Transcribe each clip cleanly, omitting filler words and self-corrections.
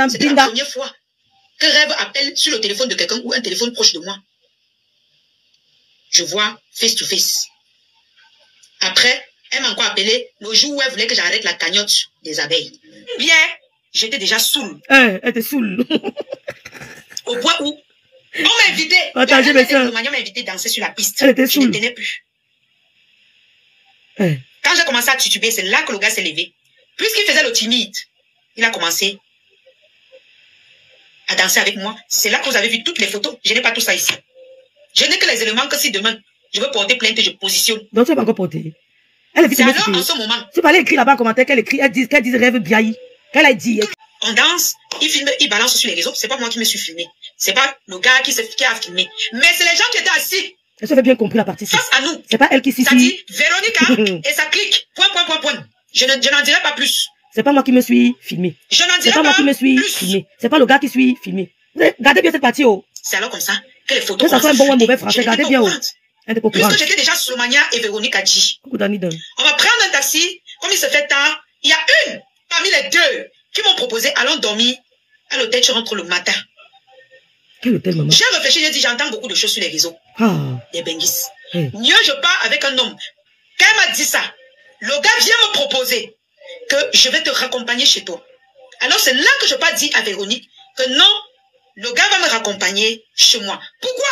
C'était la première fois que Rêve appelle sur le téléphone de quelqu'un ou un téléphone proche de moi. Je vois face to face. Après, elle m'a encore appelé le jour où elle voulait que j'arrête la cagnotte des abeilles. Bien, j'étais déjà saoule. Elle était saoule. Au point où on m'a invité. Attends, on m'a invité danser sur la piste. Elle était saoule. Je ne tenais plus. Quand j'ai commencé à tituber, c'est là que le gars s'est levé. Puisqu'il faisait le timide, il a commencé à danser avec moi. C'est là que vous avez vu toutes les photos. Je n'ai pas tout ça ici. Je n'ai que les éléments que si demain, je veux porter plainte, je positionne. Donc tu n'as pas encore porté. Elle est alors en ce moment. Tu parlais écrit là-bas en commentaire qu'elle écrit, qu'elle dit Rêve Biaï. Qu'elle a dit. On danse, il filme, il balance sur les réseaux. C'est pas moi qui me suis filmé. C'est pas le gars qui a filmé. Mais c'est les gens qui étaient assis. Elle avait bien compris la partie. Face à nous. C'est pas elle qui s'y. Ça dit Véronica et ça clique. Point. Je n'en dirai pas plus. C'est pas moi qui me suis filmé. Je n'en dirai pas plus. C'est pas moi qui me suis filmé. C'est pas le gars qui suis filmé. Regardez bien cette partie, oh. C'est alors comme ça que les photos. Que ça soit un bon ou un mauvais français, regardez bien, oh. Puisque j'étais déjà Soumania et Véronique a dit. On va prendre un taxi. Comme il se fait tard, il y a une parmi les deux qui m'ont proposé allons dormir à l'hôtel, tu rentres le matin. Quel hôtel, maman? J'ai réfléchi, j'ai dit j'entends beaucoup de choses sur les réseaux. Les benguis. Mieux je pars avec un homme. Quand elle m'a dit ça, le gars vient me proposer que je vais te raccompagner chez toi. Alors c'est là que je pas dit à Véronique que non, le gars va me raccompagner chez moi. Pourquoi?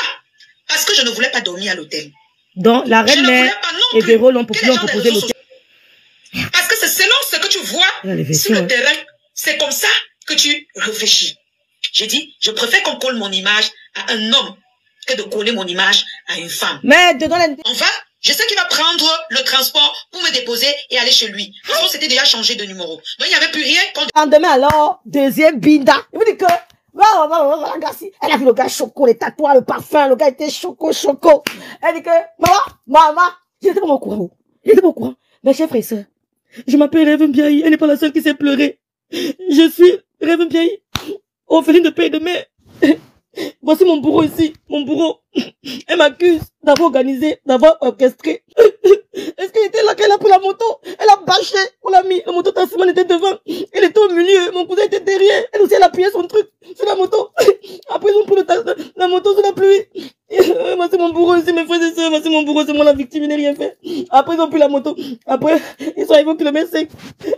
Parce que je ne voulais pas dormir à l'hôtel. Donc la reine mère et Véro l'ont proposé l'hôtel. Parce que c'est selon ce que tu vois sur le terrain, c'est comme ça que tu réfléchis. J'ai dit, je préfère qu'on colle mon image à un homme que de coller mon image à une femme. Mais dedans la... Enfin, je sais qu'il va prendre le transport pour me déposer et aller chez lui. Parce qu'on s'était déjà changé de numéro. Donc il n'y avait plus rien. Lendemain alors, deuxième binda. Il vous dit que... Elle a vu le gars choco, les tatouages, le parfum, le gars était choco. Elle dit que, maman, j'étais pas au courant. Mes chers frères et sœurs, je m'appelle Rêve Biaï, elle n'est pas la seule qui s'est pleurée. Je suis Rêve Biaï, orpheline de père et de mère. Voici mon bourreau ici, mon bourreau. Elle m'accuse d'avoir organisé, d'avoir orchestré. Est-ce qu'elle était là, qu'elle a pris la moto? Elle a bâché, on l'a mis, le moto taximan était devant. Elle était au milieu, mon cousin était derrière. Elle aussi, elle appuyait son truc sur la moto. Après, ils ont pris la moto sous la pluie. Moi, c'est mon bourreau ici, mes frères et sœurs. Moi, c'est mon bourreau, c'est moi la victime, il n'a rien fait. Après, ils ont pris la moto. Après, ils sont arrivés au kilomètre 5.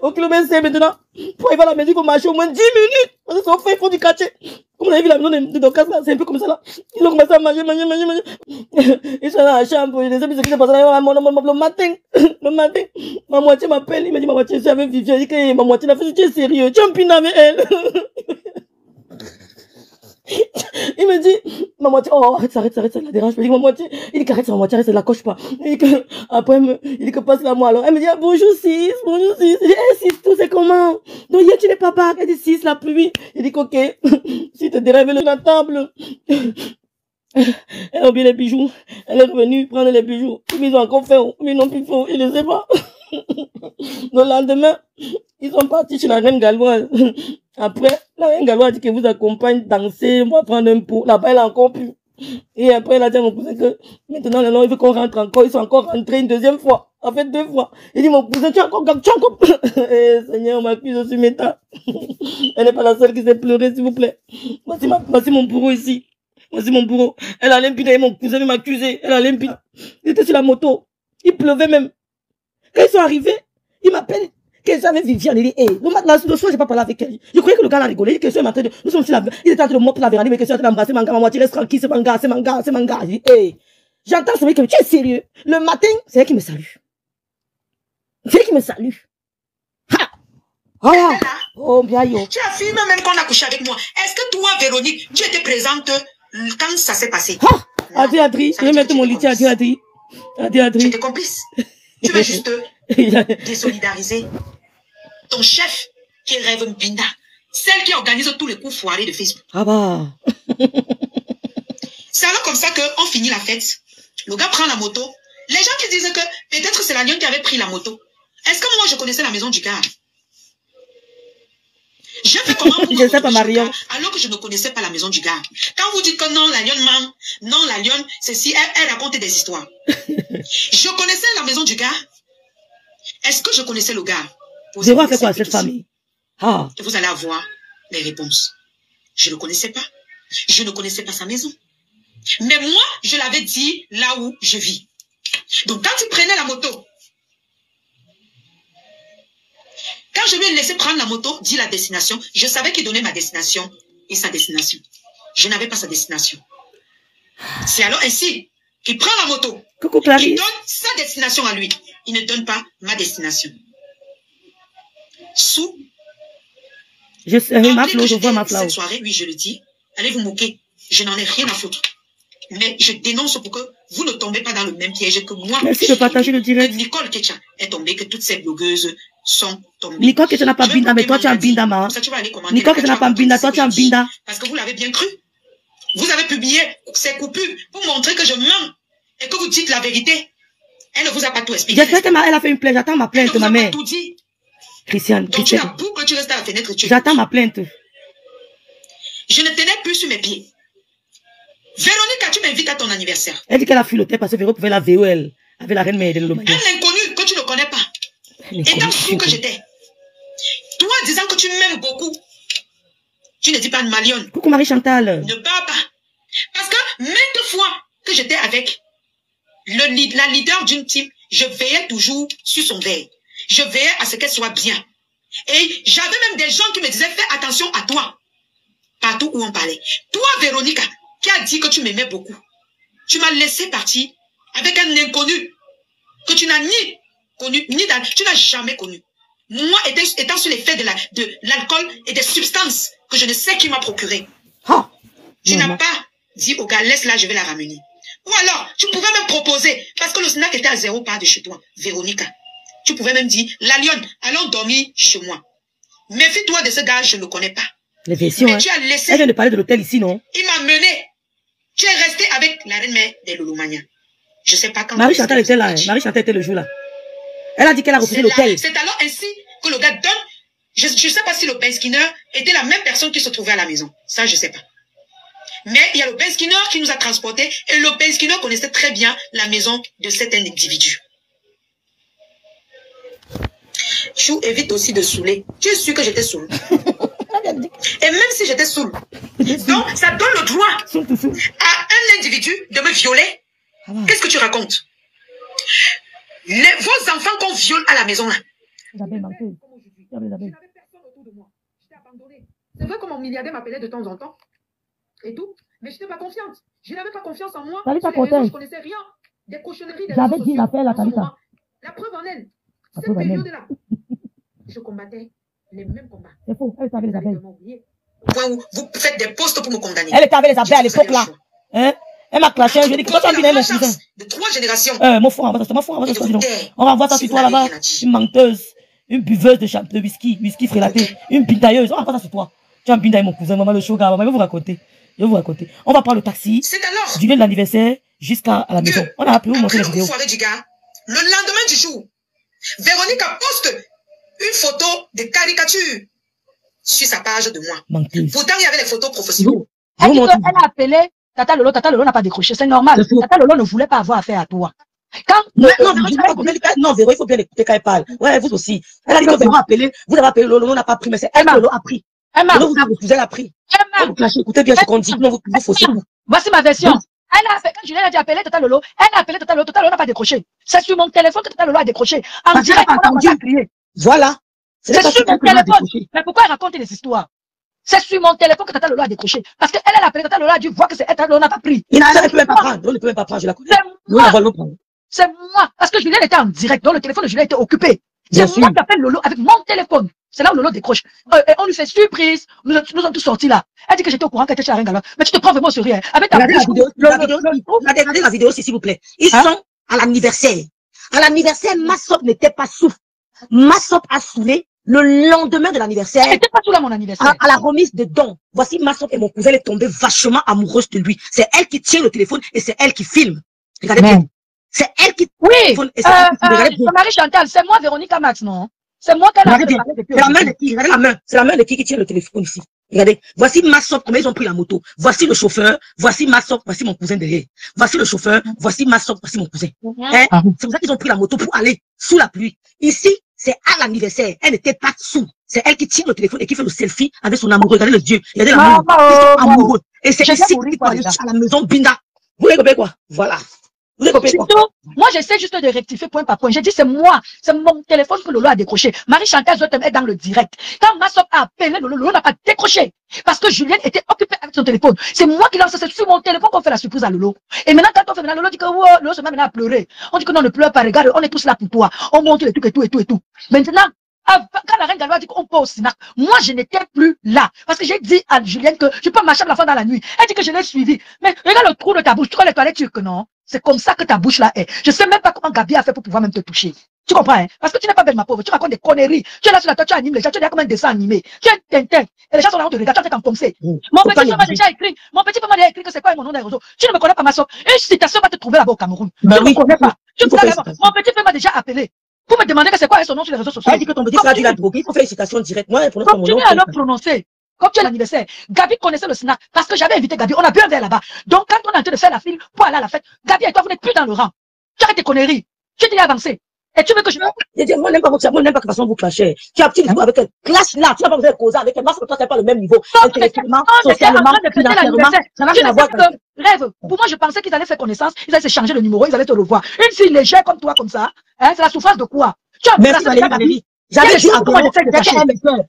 Au kilomètre 5, maintenant, pour arriver à la maison, il faut marcher au moins 10 minutes. Parce que son frère, il faut du quartier. Comme vous avez vu la maison de Docas, là, c'est un peu comme ça, là. Ils ont commencé à manger. Ils sont dans la chambre, les amis, ce qui s'est passé là, le matin, ma moitié m'appelle, il m'a dit, ma moitié, c'est avec Viviane, il dit que ma moitié l'a fait, tu es sérieux, tu es un pin avec elle. Il me dit, ma moitié, oh, arrête, ça la dérange. Je dis, ma moitié, il dit qu'arrête, ma moitié, arrête, ça la coche pas. Il dit que, après, il dit que passe la moi, alors. Elle me dit, ah, bonjour 6. Il dit, 6, tout, c'est comment? Donc, hier, tu n'es pas bac. Elle dit, 6, la pluie. Il dit, ok, si te dérèves la table. Elle a oublié les bijoux. Elle est revenue prendre les bijoux. Ils ont encore fait, mais ils n'ont plus fait, ils ne savent pas. Le lendemain, ils sont partis chez la reine galloise. Après, la reine galloise dit que vous accompagne danser, on va prendre un pot. Là-bas, elle a encore pu. Et après, elle a dit à mon cousin que maintenant, il veut qu'on rentre encore. Ils sont encore rentrés une deuxième fois. En fait, 2 fois. Il dit, mon cousin, tu as encore... Eh, Seigneur, on m'accuse aussi, méta. Elle n'est pas la seule qui s'est pleurée, s'il vous plaît. Voici mon bourreau ici. Voici mon bourreau. Elle a l'impiné, mon cousin veut m'accuser. Elle a l'impiné. Il était sur la moto. Il pleuvait même. Quand ils sont arrivés, il m'appelle. Que j'avais Viviane, il dit, hey, le soir, j'ai pas parlé avec elle. Je croyais que le gars l'a rigolé. Il dit que nous sommes sur la, il était en train de monter la véranda, mais que je suis en train d'embrasser mon gars, ma moitié reste tranquille, c'est mon gars. Il dit, hey, j'entends ce mec, tu es sérieux. Le matin, c'est elle qui me salue. Ha! Oh, bien, yo. Tu affirmes même qu'on a couché avec moi. Est-ce que toi, Véronique, tu étais présente quand ça s'est passé? Adri, je vais mettre mon litier, Adri. Tu étais complice. Tu veux juste désolidariser ton chef qui rêve Mbinda, celle qui organise tous les coups foirés de Facebook. C'est alors comme ça qu'on finit la fête. Le gars prend la moto. Les gens qui disent que peut-être c'est la lionne qui avait pris la moto. Est-ce que moi je connaissais la maison du gars? J'ai fait comment pour je sais pas, Marion. Alors que je ne connaissais pas la maison du gars. Quand vous dites que non, la lionne ment, non, la lionne, c'est si elle racontait des histoires. Je connaissais la maison du gars. Est-ce que je connaissais le gars? Zéro a fait quoi à cette famille? Vous allez avoir les réponses. Je ne connaissais pas. Je ne connaissais pas sa maison. Mais moi, je l'avais dit là où je vis. Donc, quand il prenait la moto, quand je lui ai laissé prendre la moto, dit la destination, je savais qu'il donnait ma destination et sa destination. Je n'avais pas sa destination. C'est alors ainsi qu'il prend la moto. Coucou Clarisse. Il donne sa destination à lui. Il ne donne pas ma destination. Sous. Je serai ma fleur, je vois ma fleur. Cette soirée, oui, je le dis. Allez vous moquer. Je n'en ai rien à foutre. Mais je dénonce pour que vous ne tombez pas dans le même piège que moi. Merci de partager le direct. Que Nicole Ketcha est tombée, que toutes ces blogueuses sont tombées. Nicole Ketcha n'a pas binda, mais toi tu as un binda, ma. Nicole Ketcha n'a pas binda, toi tu as un binda. Parce que vous l'avez bien cru. Vous avez publié ces coupures pour montrer que je mens et que vous dites la vérité. Elle ne vous a pas tout expliqué. J'espère qu'elle a fait une plainte. J'attends ma plainte, ma mère. Tout dit. Christiane, donc tu as pour que tu restes à la fenêtre. J'attends ma plainte. Je ne tenais plus sur mes pieds. Véronique, tu m'invites à ton anniversaire. Elle dit qu'elle a fui l'hôtel parce que Véro pouvait la VOL avec la reine mère de l'Olomania. Un inconnu que tu ne connais pas. Étant fou que j'étais. Toi, disant que tu m'aimes beaucoup, tu ne dis pas une malionne. Coucou Marie-Chantal. Ne parle pas. Parce que maintes fois que j'étais avec la leader d'une team, je veillais toujours sur son veille. Je veillais à ce qu'elle soit bien. Et j'avais même des gens qui me disaient, fais attention à toi. Partout où on parlait. Toi, Véronica, qui a dit que tu m'aimais beaucoup, tu m'as laissé partir avec un inconnu que tu n'as ni connu, tu n'as jamais connu. Moi, étant sur l'effet de l'alcool et des substances que je ne sais qui m'a procuré. Oh, tu n'as pas dit au gars, laisse-la, je vais la ramener. Ou alors, tu pouvais même proposer, parce que le snack était à 0 pas de chez toi, Véronica. Tu pouvais même dire, la lionne, allons dormir chez moi. Méfie-toi de ce gars, je ne le connais pas. Les versions, mais tu as laissé. Elle vient de parler de l'hôtel ici, non? Il m'a mené. Tu es resté avec la reine-mère de l'Olomania. Je ne sais pas quand. Marie-Chantal était là. Marie-Chantal était le jour là. Elle a dit qu'elle a refusé l'hôtel. C'est alors ainsi que le gars donne. Je ne sais pas si le Ben Skinner était la même personne qui se trouvait à la maison. Ça, je ne sais pas. Mais il y a le Ben Skinner qui nous a transportés et le Ben Skinner connaissait très bien la maison de cet individu. Chou évite aussi de saouler. Tu es sûr que j'étais saoul? Et même si j'étais saoul, donc ça donne le droit à un individu de me violer. Qu'est-ce que tu racontes? Vos enfants qu'on viole à la maison là. C'est vrai que mon milliardaire m'appelait de temps en temps et tout, mais je n'étais pas confiante. Je n'avais pas confiance en moi. Je connaissais rien des cochonneries. J'avais dit l'affaire à Talita. La preuve en elle. Cette période-là, je combattais les mêmes combats. C'est faux, elle était avec les appels. Point où vous faites des postes pour me condamner. Elle était avec les appels à l'époque là. Hein? Elle m'a clashé, je dis que toi tu as bien mon cousin. De 3 générations. Mon frère, on va voir ça sur toi là-bas. Une menteuse, une buveuse de whisky frélaté, une pintailleuse. On va voir ça sur toi. Tu as un pintaille mon cousin, maman le shoga, maman, je vais vous raconter. On va prendre le taxi. C'est alors. Du lieu de l'anniversaire jusqu'à la maison. On a appris où montrer les vidéos. Le lendemain du jour, Véronique poste une photo de caricature sur sa page de moi. Menteuse. Pourtant, il y avait les photos professionnelles. Elle a appelé Tata Lolo n'a pas décroché, c'est normal. Tata Lolo ne voulait pas avoir affaire à toi. Quand non, Véro, il faut bien l'écouter quand elle parle. Ouais, vous aussi. Elle a dit que Véro a appelé, vous avez appelé Lolo n'a pas pris, mais c'est elle Lolo a pris. Lolo vous a refusé, elle a pris. Écoutez bien ce qu'on dit, non, vous faussez. Voici ma version. Elle a fait, quand Julien a dit appeler Tata Lolo, elle a appelé Tata Lolo n'a pas décroché. C'est sur mon téléphone que Tata Lolo a décroché. En direct, on a crié. Voilà. C'est sur mon téléphone. Mais pourquoi elle raconte des histoires? C'est sur mon téléphone que Tata Lolo a décroché. Parce qu'elle a appelé Tata Lolo a dû voir que Tata Lolo n'a pas pris. Il ne peut même pas prendre. On ne peut même pas prendre, je la connais. C'est moi. Parce que Julien était en direct. Donc le téléphone de Julien était occupé. C'est moi qui appelle Lolo avec mon téléphone. C'est là où Lolo décroche. Et on lui fait surprise. Nous sommes tous sortis là. Elle dit que j'étais au courant qu'elle était chez Aringala. Mais tu te prends vraiment au sérieux. Avec ta regardez la vidéo, s'il vous plaît. Ils sont à l'anniversaire. À l'anniversaire, Massop n'était pas souffle. Massop a saoulé le lendemain de l'anniversaire. Elle n'était pas tout là, mon anniversaire. À la remise des dons. Voici Massop et mon cousin, elle est tombée vachement amoureuse de lui. C'est elle qui tient le téléphone et c'est elle qui filme. Regardez bien. C'est elle qui. Oui. Marie-Chantal, c'est moi, Véronique Max, non? C'est moi qui ai regardez c'est la main de qui? Regardez la main. C'est la main de qui tient le téléphone ici. Regardez. Voici Massop, comment ils ont pris la moto. Voici le chauffeur. Voici Massop. Voici mon cousin derrière. Voici le chauffeur. Voici Massop. Voici mon cousin. C'est pour ça qu'ils ont pris la moto pour aller sous la pluie. Ici, c'est à l'anniversaire. Elle n'était pas sous. C'est elle qui tire le téléphone et qui fait le selfie avec son amoureux. Regardez les yeux. Regardez la main. Ils sont amoureux. Et c'est ici qu'il faut aller à la maison Binda. Vous avez compris quoi? Voilà. Vous avez compris quoi? Moi, j'essaie juste de rectifier point par point. J'ai dit, c'est moi. C'est mon téléphone que Lolo a décroché. Marie-Chantal est dans le direct. Quand Massop a appelé Lolo, Lolo n'a pas décroché. Parce que Julienne était occupée avec son téléphone. C'est moi qui lance, c'est sur mon téléphone qu'on fait la surprise à Lolo. Et maintenant, quand on fait maintenant, Lolo dit que oh, Lolo se met maintenant à pleurer. On dit que non, ne pleure pas, regarde, on est tous là pour toi. On montre les trucs et tout et tout et tout. Maintenant, quand la reine Galois dit qu'on peut au Sinac, moi je n'étais plus là. Parce que j'ai dit à Julienne que je peux marcher avec la femme dans la nuit. Elle dit que je l'ai suivi. Mais regarde le trou de ta bouche. Tu vois les toilettes turques, non? C'est comme ça que ta bouche là est. Je sais même pas comment Gabi a fait pour pouvoir même te toucher. Tu comprends, hein? Parce que tu n'es pas belle, ma pauvre. Tu racontes des conneries. Tu es là sur la toile, tu animes les gens. Tu es comme un dessin animé. Tu es Tintin. Et les gens sont là, on te regarde, tu es enfoncé. Mon petit frère m'a déjà écrit. Mon petit frère m'a déjà écrit que c'est quoi mon nom des réseaux. Tu ne me connais pas, ma soeur. Une citation va te trouver là-bas au Cameroun. Ben tu ne me connais pas. Tu mon petit frère m'a déjà appelé. Pour me demander que c'est quoi son nom sur les réseaux sociaux. Elle dit que ton petit frère dit la drogue. Il faut faire une citation directe. Moi, elle prononce mon nom. Continue à le prononcer. Comme tu es l'anniversaire. Gabi connaissait le Sinac parce que j'avais invité Gabi. On a bu un verre là-bas. Donc, quand on est en train de faire la file pour aller à la fête, Gabi et toi, vous n'êtes plus dans le rang. Tu arrêtes tes conneries. Tu t'es avancé. Et tu veux que je... Moi, n'aime pas votre moi, n'aime pas que façon vous clashez. Tu as un petit niveau avec elle. Clash là. Tu n'as pas besoin de causer avec elle. Parce que toi, c'est pas le même niveau. Intellectuellement, socialement, financièrement. Ça n'a rien à voir. Rêve. Pour moi, je pensais qu'ils allaient faire connaissance. Ils allaient se changer le numéro. Ils allaient te revoir. Une fille légère comme toi, comme ça. Hein, c'est la souffrance de quoi? Tu as merci Valérie. J'avais dit à Bruno,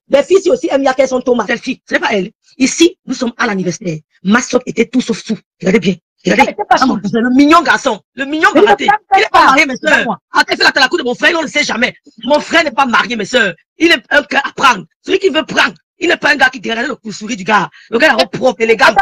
les filles ici aussi aiment bien qu'elles sont Thomas. Celle fille, c'est pas elle. Ici, nous sommes à l'anniversaire. Ma soeur était tout sauf sous. Regardez bien. Regardez. Le mignon garçon. Le mignon garaté. Il n'est pas marié, mes soeurs. Après, c'est la cour de mon frère, on ne le sait jamais. Mon frère n'est pas marié, mes soeurs. Il est un cœur à prendre. Celui qui veut prendre. Il n'est pas un gars qui regarde le souris du gars. Le gars est propre, élégant.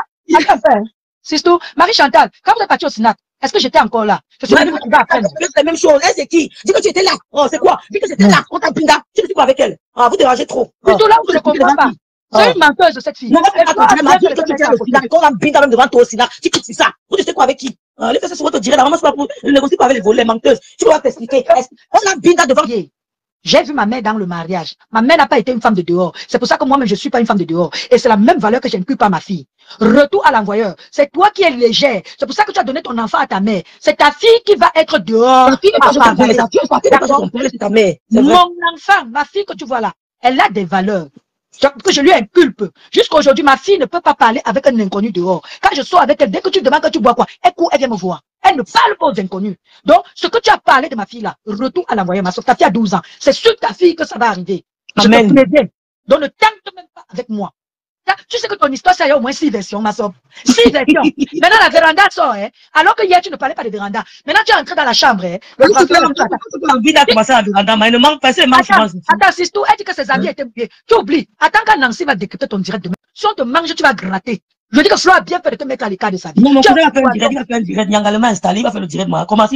C'est tout. Marie-Chantal, quand vous êtes parti au Sinac, est-ce que j'étais encore là? Je suis venue trouver après. C'est la même chose. Elle, c'est qui? Dis que tu étais là. Oh, c'est quoi? Dis que c'était là. On t'a pinda. Tu ne sais quoi avec elle? Ah, vous dérangez trop. C'est tout là où je ne comprends pas. C'est une menteuse, cette fille. Non, elle m'a dit que tu étais au Sinac. Quand on a pinda même devant toi au Sinac, tu quittes ça. Vous sais quoi avec qui? Les fesses sur votre direct. Normalement, c'est pas pour négocier avec les volets, les menteuses. Tu vas t'expliquer. On a pinda devant. J'ai vu ma mère dans le mariage. Ma mère n'a pas été une femme de dehors. C'est pour ça que moi-même, je ne suis pas une femme de dehors. Et c'est la même valeur que j'inclus pas ma fille. Retour à l'envoyeur. C'est toi qui es légère. C'est pour ça que tu as donné ton enfant à ta mère. C'est ta fille qui va être dehors. Ta fille n'est pas ton père, c'est ta mère. Mon enfant, ma fille que tu vois là, elle a des valeurs. Que je lui inculpe. Jusqu'à aujourd'hui, ma fille ne peut pas parler avec un inconnu dehors. Quand je sors avec elle, dès que tu demandes que tu bois quoi, elle court, elle vient me voir. Elle ne parle pas aux inconnus. Donc, ce que tu as parlé de ma fille là, retour à l'envoyer, ma soeur, ta fille a 12 ans. C'est sur ta fille que ça va arriver. Amen. Je te préviens. Donc, ne tente même pas avec moi. Tu sais que ton histoire, ça y a au moins 6 versions, ma soeur. 6 versions. Maintenant, la véranda sort, hein. Alors que hier, tu ne parlais pas de véranda. Maintenant, tu es entré dans la chambre, hein. Attends, c'est tout. Elle dit que ses amis étaient mouillés. Tu oublies. Attends quand Nancy va décrypter ton direct demain. Si on te mange, tu vas gratter. Je dis que Flo a bien fait de te mettre à l'écart de sa vie. Non, mon cousin va faire le direct, il va faire le direct. Il y a un également installé, il va faire le direct. Comment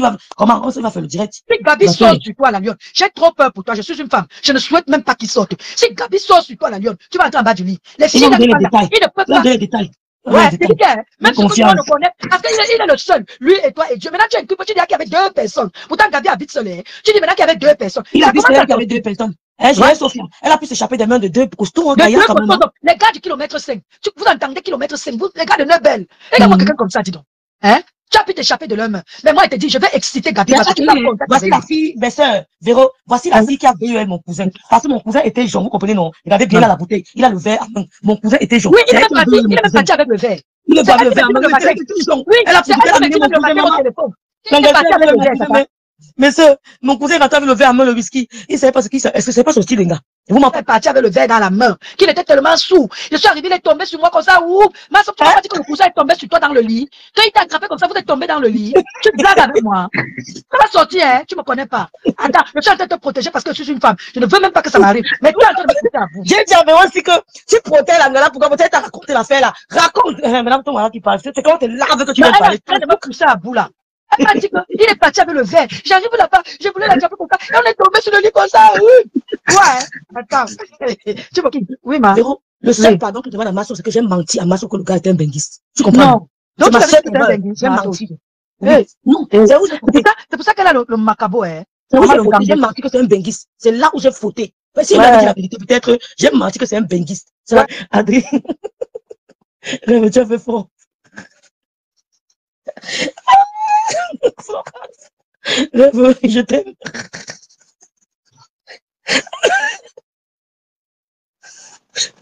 on va faire le direct? Si Gabi sort sur toi, la lionne, j'ai trop peur pour toi. Je suis une femme. Je ne souhaite même pas qu'il sorte. Si Gabi sort sur toi, la lionne, tu vas entrer en bas du lit. Les filles, ils ne peuvent pas. Les détails. Ouais, c'est bien. Même si tout le monde le connaît. Parce qu'il est le seul. Lui et toi et Dieu. Maintenant, tu es un couple, tu dis qu'il y avait 2 personnes. Pourtant, Gabi habite seul. Tu dis maintenant qu'il y avait 2 personnes. Il a dit qu'il y avait 2 personnes. Sophia, elle a pu s'échapper des mains de 2 costauds. Les gars du kilomètre 5. Vous entendez kilomètre 5. Les gars de Neubel. Regarde-moi quelqu'un comme ça, dis donc. Hein? Tu as pu t'échapper de l'homme. Mais moi, elle te dit, je vais exciter Gabi. Voici la fille, mes soeurs, Véro, voici la fille qui a vu mon cousin. Parce que mon cousin était jaune, vous comprenez, non? Regardez bien là la bouteille. Il a le verre à main. Mon cousin était jaune. Oui, il est même parti avec le verre. Il est parti avec le verre. Oui, elle a amené mon téléphone. Il est parti avec le verre. Mais mon cousin rentre avec le verre à main, le whisky. Il savait pas ce qu'il est-ce que c'est pas son style, les gars? Vous m'avez parti avec le verre dans la main, qu'il était tellement sourd. Je suis arrivé, il est tombé sur moi comme ça, ouh. Ma soeur, tu m'as pas dit que le cousin est tombé sur toi dans le lit. Quand il t'a attrapé comme ça, vous êtes tombé dans le lit. Tu blagues avec moi. Ça va sortir, hein. Tu me connais pas. Attends, je suis en train de te protéger parce que je suis une femme. Je ne veux même pas que ça m'arrive. Mais tu es en train de me protéger à vous. J'ai dit à Véro aussi que tu protèges la là, pourquoi peut-être t'as raconté l'affaire là. Raconte. Madame, ton mari qui parle. C'est quand t'es larve que tu vas parler. Elle est en train de me pousser à bout là. Elle m'a dit qu'il est parti avec le verre. J'arrive là-bas, je voulais l'attraper comme ça. Et on est tombé sur le lit comme ça. Ouais, attends. Tu me quittes. Oui, ma. Le seul pardon que je demande à Masso, c'est que j'ai menti à Masso que le gars était un benguiste. Tu comprends? Non. Donc, c'est ma seule erreur. J'ai menti. Non, c'est pour ça qu'elle a le macabo, hein. J'ai menti que c'est un benguiste. C'est là où j'ai fauté. Si elle m'a dit la vérité, peut-être, j'ai menti que c'est un benguiste. C'est là, Adrien. Rêve, tu as fait fort. Rêve, je t'aime.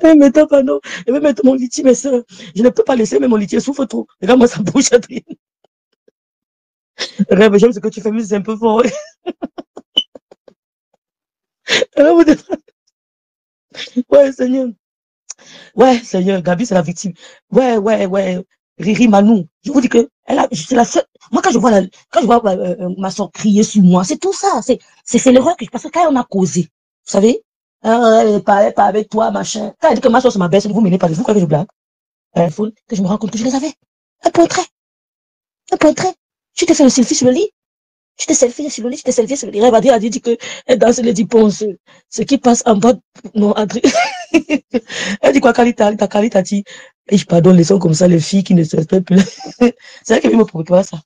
Maintenant, pardon, je vais mettre mon litier, mes soeurs. Je ne peux pas laisser, mais mon litier souffre trop. Regarde-moi sa bouche, Adrien. Rêve, j'aime ce que tu fais, mais c'est un peu fort. Alors, ouais, Seigneur. Ouais, Seigneur, Gabi, c'est la victime. Ouais. Riri Manou. Je vous dis que, c'est la seule. Moi, quand je vois ma soeur crier sur moi, c'est tout ça. C'est l'erreur que je, parce que quand on a causé, vous savez, elle n'est pas avec toi, machin. Quand elle dit que ma soeur, c'est ma baisse, vous m'aimez pas, vous croyez que je blague? Il faut que je me rende compte que je les avais. Un point trait. Tu t'es fait le selfie sur le lit. Tu t'es selfie sur le lit, Rêve a dit que elle danse les 10 ponts. Ce qui passe en bas, non, Adrien. Elle dit quoi, Kalita dit, et je pardonne les sons comme ça, les filles qui ne se respectent plus. C'est elle qui vient me provoquer ça.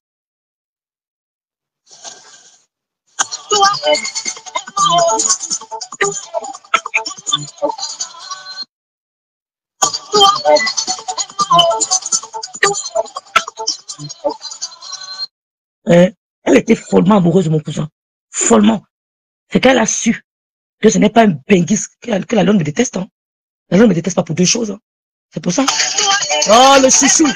Elle était follement amoureuse de mon cousin. Follement. C'est qu'elle a su que ce n'est pas un benguis que la longue me déteste. Hein. La longue me déteste pas pour deux choses. Hein. C'est pour ça. Oh, le chouchou.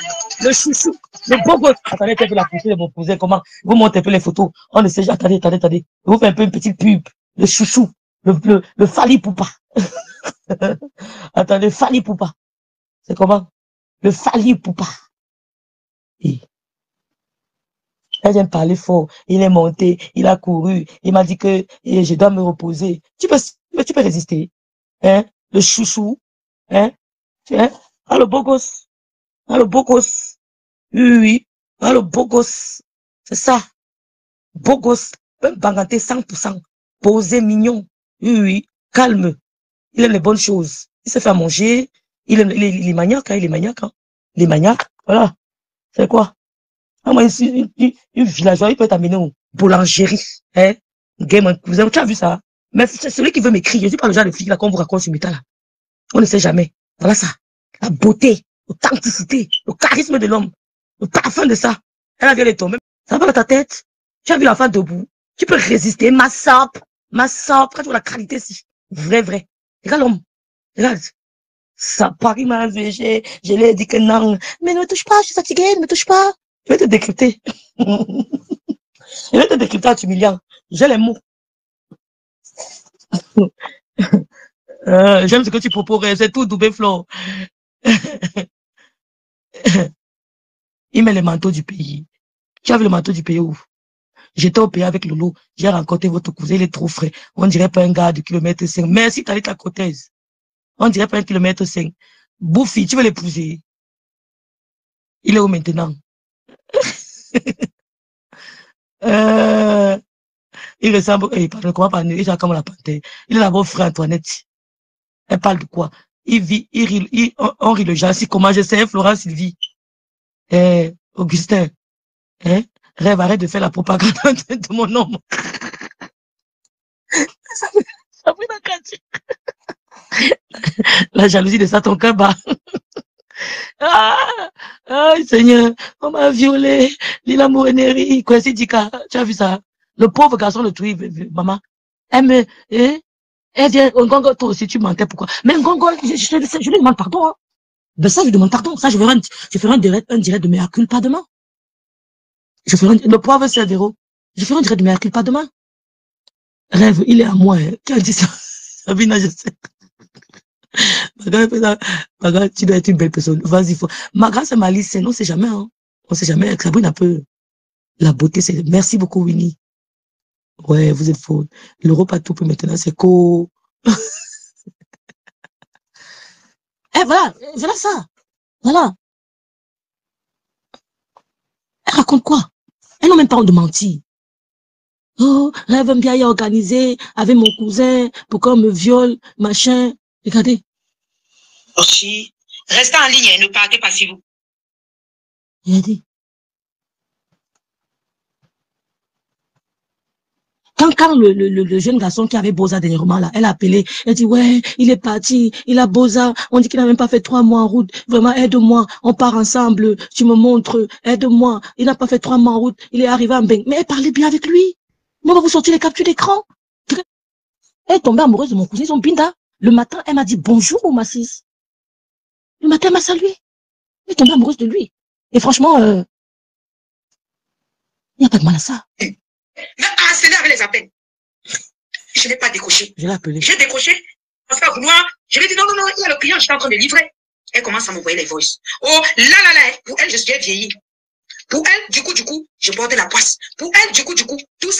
Le beau gosse. Attendez, tu as vu la photo de mon cousin. Comment? Vous montez un peu les photos. On ne sait jamais. Attendez. Je vous fais un peu une petite pub. Le chouchou. Le Fali Poupa. Attendez, Fali Poupa. C'est comment? Le Fali Poupa. Et elle vient parler fort. Il est monté, il a couru. Il m'a dit que je dois me reposer. Tu peux résister. Hein? Le chouchou. Hein? Ah, le beau gosse. Oui. Ah, le beau gosse. C'est ça. Beau gosse. Banganté 100%. Posé, mignon. Oui. Calme. Il aime les bonnes choses. Il se fait à manger. Il est maniaque, hein. Il est maniaque. Voilà. C'est quoi? Ah, moi, ici, une villageoise, il peut t'amener au boulangerie, hein, game, cousin, tu as vu ça? Mais c'est celui qui veut m'écrire, je suis pas le genre de fille là qu'on vous raconte sur Meta là. On ne sait jamais. Voilà ça. La beauté, l'authenticité, le charisme de l'homme, le parfum de ça. Elle a vu les tomber. Ça va dans ta tête. Tu as vu la femme debout. Tu peux résister. Ma sape. Quand tu vois la qualité, si. Vrai. Regarde l'homme. Regarde. Ça, Paris m'a enlevé, je lui ai dit que non. Mais ne me touche pas, je suis fatiguée, ne me touche pas. Je vais te décrypter. Je vais te décrypter à t'humiliant. J'ai les mots. J'aime ce que tu proposes, c'est tout double flow. Il met le manteau du pays. Tu as vu le manteau du pays où? J'étais au pays avec Lolo. J'ai rencontré votre cousin, il est trop frais. On dirait pas un gars de kilomètre 5. Merci, t'as ta côtaise. On dirait pas un kilomètre 5. Bouffi, tu veux l'épouser? Il est où maintenant? Il ressemble, il parle comment parler, il est comme la panthère. Il est là, beau frère Antoinette. Elle parle de quoi? Il rit, on rit le genre, si comment je sais, Florence Sylvie. Augustin. Rêve, arrête de faire la propagande de mon nom. Ça pris ma carte. La jalousie de ça, ton cœur bat. Seigneur, on m'a violé. Lila Moureneri, quoi, c'est Dika. Tu as vu ça? Le pauvre garçon le tué, maman. Elle vient, Ngongo, toi aussi, tu mentais, pourquoi? Mais Ngongo, je lui demande pardon, hein. Ben ça, je lui demande pardon. Ça, je ferai un direct de mea culpa demain. Le pauvre Cervero, je ferai un direct de mea culpa demain. Rêve, il est à moi, hein. Qui a dit ça? Sabina, je sais. Maga, tu dois être une belle personne. Vas-y, Maga, c'est Malice, on sait jamais, hein. On sait jamais. Sabrina peut. La beauté, c'est. Merci beaucoup, Winnie. Ouais, vous êtes faux. L'Europe a tout pour maintenant, c'est co. Voilà ça. Voilà. Elle raconte quoi? Elle n'a même pas honte de mentir. Oh, Rêve bien y organiser avec mon cousin pour qu'on me viole, machin. Regardez. Aussi, restez en ligne et ne partez pas si vous. Regardez. Quand le jeune garçon qui avait Boza dernièrement là, elle a appelé, elle dit ouais, il est parti, il a Boza, on dit qu'il n'a même pas fait 3 mois en route, vraiment aide-moi, on part ensemble, tu me montres, aide-moi, il n'a pas fait 3 mois en route, il est arrivé en bain, mais elle parlait bien avec lui, mais on va vous sortir les captures d'écran. Elle est tombée amoureuse de mon cousin, son Binda. Le matin, elle m'a dit bonjour, Massis. Le matin, elle m'a salué. Elle est tombée amoureuse de lui. Et franchement, il n'y a pas de mal à ça. Mais harceler avec les appels. Je n'ai pas décroché. Je l'ai appelé. J'ai décroché. Enfin, vouloir. Je lui ai dit non, il y a le client, j'étais en train de livrer. Elle commence à m'envoyer les voices. Oh, là, pour elle, je suis vieillie. Pour elle, du coup, je portais la poisse. Pour elle, du coup, tout ça.